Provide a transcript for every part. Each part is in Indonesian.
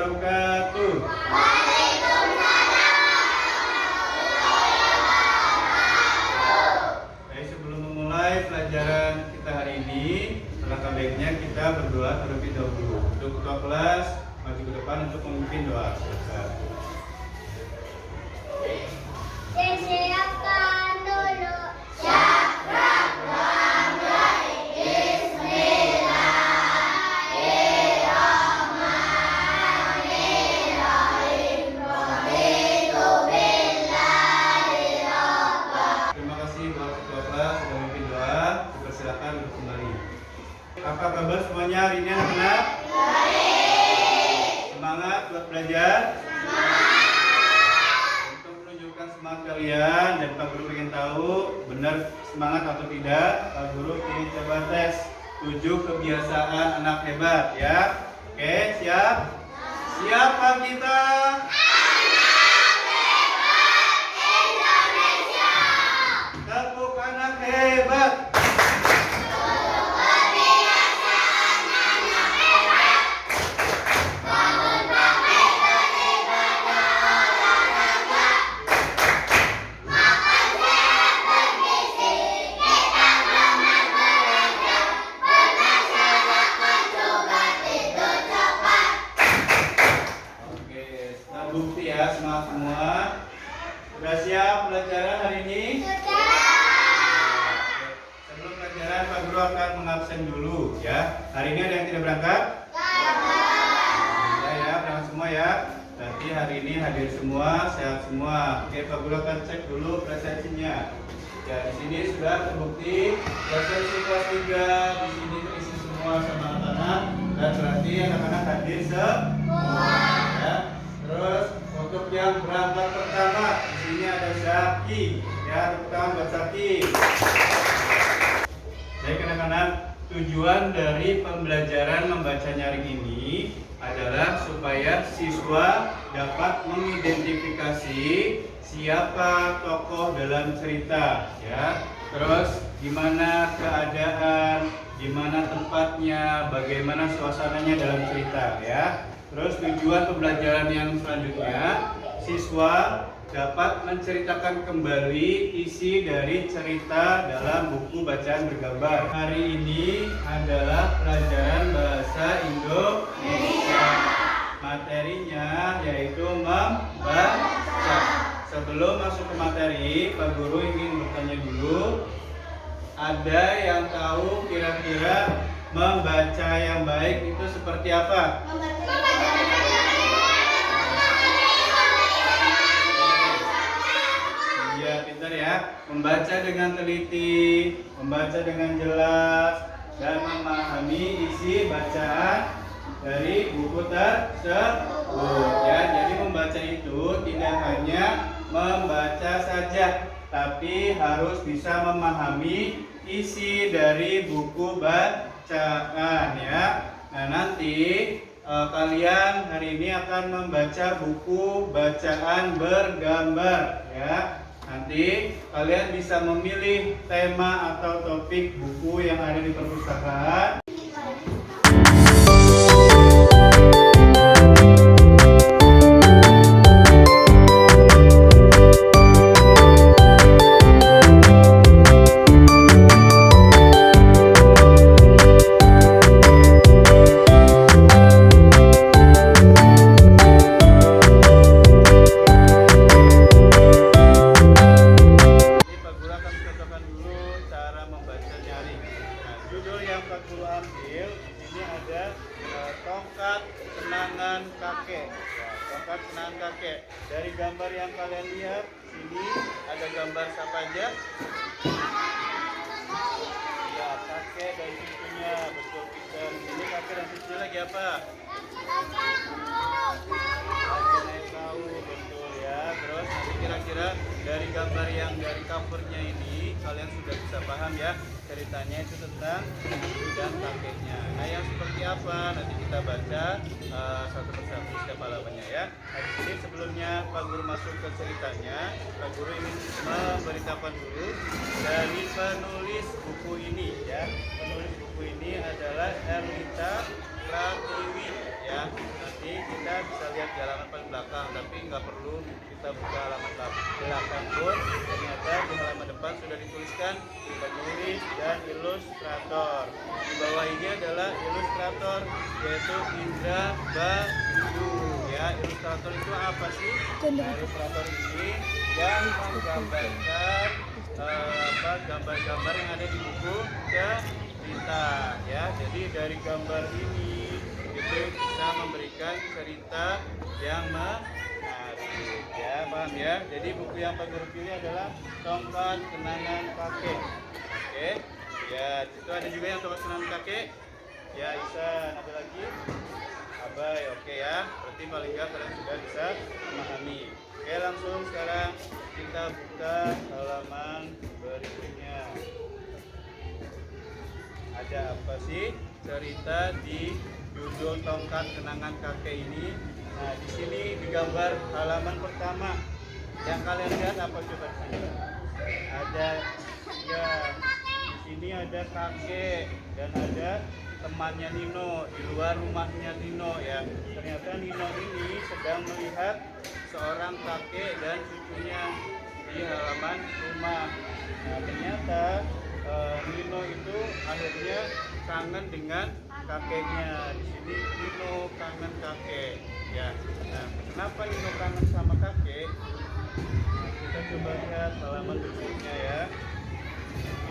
wabarakatuh. Baik, sebelum memulai pelajaran kita hari ini, alangkah baiknya kita berdoa terlebih dahulu. Untuk ketua kelas maju ke depan untuk memimpin doa. Silakan. Disiapkan dulu. Terima kasih buat ketua kelas sudah memimpin doa. Dipersilakan untuk kembali. Apa kabar semuanya hari ini anak-anak? Semangat buat belajar? Untuk menunjukkan semangat kalian dan Pak Guru ingin tahu benar semangat atau tidak, Pak Guru ingin coba tes 7 kebiasaan anak hebat ya. Oke, siap? Siapa kita? Tepuk anak hebat. Bukti ya semangat semua. Sudah siap pelajaran hari ini? Sudah. Sebelum pelajaran Pak Guru akan mengabsen dulu ya. Hari ini ada yang tidak berangkat? Ya, berangkat semua ya. Berarti hari ini hadir semua, sehat semua. Oke, Pak Guru akan cek dulu presensinya. Ya, di sini sudah terbukti presensi kelas 3 di sini terisi semua sama anak-anak dan berarti anak-anak hadir semua. Ya. Terus untuk yang berangkat pertama di sini ada Zaki, ya tepuk tangan buat Zaki. Jadi anak-anak, tujuan dari pembelajaran membaca nyaring ini adalah supaya siswa dapat mengidentifikasi siapa tokoh dalam cerita, ya. Terus gimana keadaan, gimana tempatnya, bagaimana suasananya dalam cerita, ya. Terus tujuan pembelajaran yang selanjutnya, siswa dapat menceritakan kembali isi dari cerita dalam buku bacaan bergambar. Hari ini adalah pelajaran bahasa Indonesia. Materinya yaitu membaca. Sebelum masuk ke materi, Pak Guru ingin bertanya dulu, ada yang tahu kira-kira membaca yang baik itu seperti apa? Iya, pintar ya. Membaca dengan teliti, membaca dengan jelas, dan memahami isi bacaan dari buku tersebut. Ya, jadi membaca itu tidak hanya membaca saja, tapi harus bisa memahami isi dari buku bacaan ya. Nah, nanti kalian hari ini akan membaca buku bacaan bergambar ya. Nanti kalian bisa memilih tema atau topik buku yang ada di perpustakaan. Judul yang Pak Guru ambil ini ada tongkat kenangan kakek. Ya, tongkat kenangan kakek. Dari gambar yang kalian lihat sini ada gambar siapa aja? Ya, kakek dan cucunya, betul Peter. Ini kakek dan cucunya lagi apa? Lagi naik tahu, betul ya. Terus nanti kira-kira dari gambar yang dari covernya ini kalian sudah bisa paham ya. Ceritanya itu tentang ibu dan kakeknya. Nah, yang seperti apa? Nanti kita baca satu persatu setiap halamannya ya. Nah, di sini sebelumnya Pak Guru masuk ke ceritanya, Pak Guru ingin memberitahukan dulu dari penulis buku ini ya. Penulis buku ini adalah Erlita Pratiwi ya. Nanti kita bisa lihat di halaman paling belakang, tapi nggak perlu kita buka halaman belakang pun. Ternyata di halaman depan sudah dituliskan penulis dan ilustrator. Di bawah ini adalah ilustrator, yaitu Indra Bayu. Ya, ilustrator itu apa sih? Nah, ilustrator ini yang menggambarkan gambar-gambar yang ada di buku cerita. Ya, jadi dari gambar ini itu bisa memberikan cerita yang menarik. Ya, paham ya? Jadi buku yang Pak Guru pilih adalah Tongkat Kenangan Kakek. Oke. Ya, itu ada juga yang Tongkat Kenangan Kakek. Ya, Isan, ada lagi? Abai, oke ya. Berarti paling nggak kalian sudah bisa memahami. Oke, langsung sekarang kita buka halaman berikutnya. Ada apa sih cerita di judul Tongkat Kenangan Kakek ini? Nah, di sini digambar halaman pertama. Yang kalian lihat apa coba sini? Ada ya, di sini ada kakek dan ada temannya Nino di luar rumahnya Nino ya. Ternyata Nino ini sedang melihat seorang kakek dan cucunya di halaman rumah. Nah, ternyata Nino itu akhirnya kangen dengan kakeknya. Di sini Nino kangen kakek ya. Nah, kenapa Nino kangen sama kakek? Nah, kita coba lihat halaman berikutnya ya.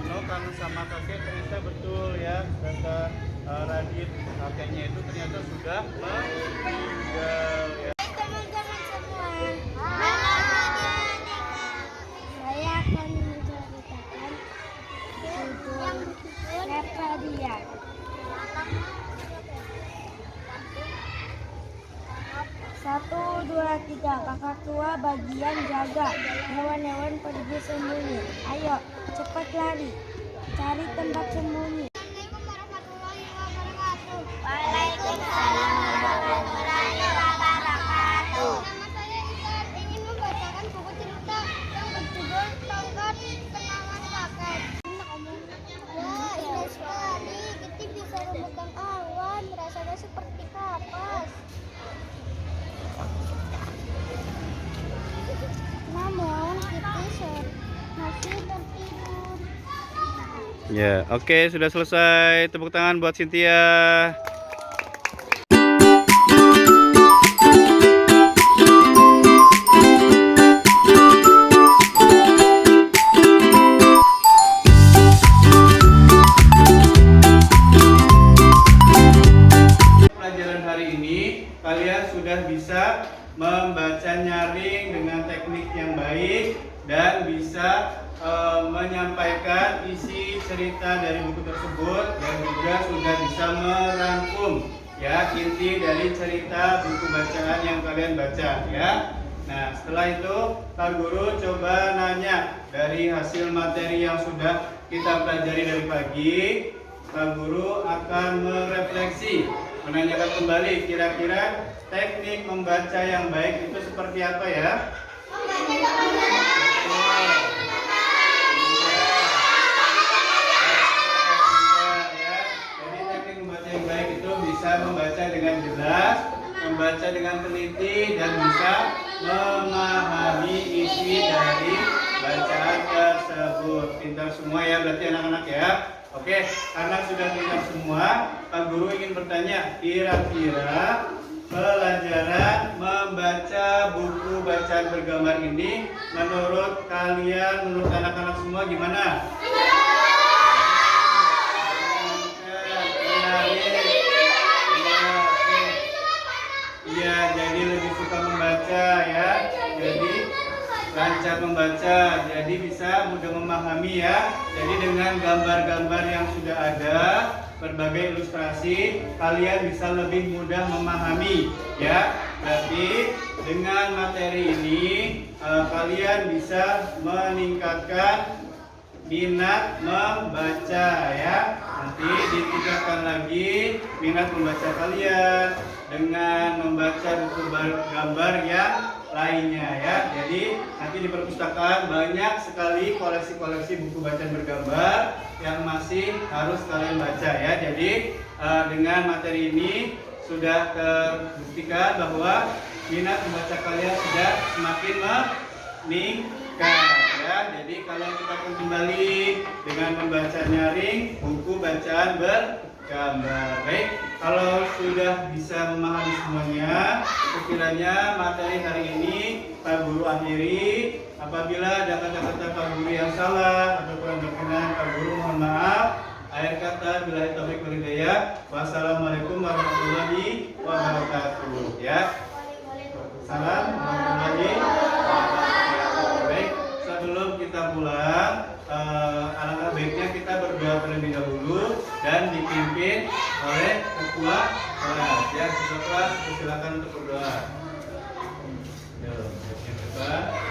Nino kangen sama kakek, ternyata betul ya, kata Radit, kakeknya itu ternyata sudah meninggal ya. Teman-teman semua, saya akan menceritakan judul Repadia. Satu, dua, tiga. Kakak tua bagian jaga. Hewan-hewan pergi sembunyi. Ayo, cepat lari. Cari tempat sembunyi. Waalaikumsalam warahmatullahi wabarakatuh. Nama saya Isan, ingin membacakan buku cerita yang berjudul Tongkat Kenangan Kakek. Wah, indah sekali. Kita bisa rebukan awan. Rasanya seperti kapas. Namun kita masih tertidur. Ya, oke, sudah selesai. Tepuk tangan buat Cynthia. Pelajaran hari ini kalian sudah bisa membaca nyaring dengan teknik yang baik dan bisa menyampaikan isi cerita dari buku tersebut dan juga sudah bisa merangkum ya inti dari cerita buku bacaan yang kalian baca ya. Nah, setelah itu Pak Guru coba nanya dari hasil materi yang sudah kita pelajari dari pagi. Pak Guru akan merefleksi, menanyakan kembali kira-kira teknik membaca yang baik itu seperti apa ya? Jadi teknik membaca yang baik itu bisa membaca dengan jelas, membaca dengan teliti, dan bisa memahami isi dari bacaan tersebut. Pintar semua ya berarti anak-anak ya. Oke, karena sudah pintar semua, Pak Guru ingin bertanya, kira-kira pelajaran membaca buku bacaan bergambar ini menurut kalian, menurut anak-anak semua gimana? Iya, jadi lebih suka membaca ya. Jadi lancar membaca, jadi bisa mudah memahami ya. Jadi dengan gambar-gambar yang sudah ada, berbagai ilustrasi, kalian bisa lebih mudah memahami ya. Berarti dengan materi ini kalian bisa meningkatkan minat membaca ya. Nanti ditingkatkan lagi minat membaca kalian dengan membaca buku gambar yang lainnya ya. Jadi nanti di perpustakaan banyak sekali koleksi-koleksi buku bacaan bergambar yang masih harus kalian baca ya. Jadi dengan materi ini sudah terbuktikan bahwa minat membaca kalian sudah semakin meningkat ya. Jadi kalian kita pun kembali dengan membaca nyaring buku bacaan bergambar. Baik, kalau sudah bisa memahami semuanya, sekiranya materi hari ini Pak Guru akhiri. Apabila ada kata-kata Pak Guru yang salah atau kurang berkenan, Pak Guru mohon maaf. Akhir kata, billahi taufiq wal hidayah. Wassalamualaikum warahmatullahi wabarakatuh. Ya. Salam warahmatullahi wabarakatuh. Baik, sebelum kita pulang, alangkah baiknya kita berdoa terlebih dahulu dan dipimpin oleh ketua kelas. Ya, ketua kelas silakan untuk berdoa. Ya, yang depan.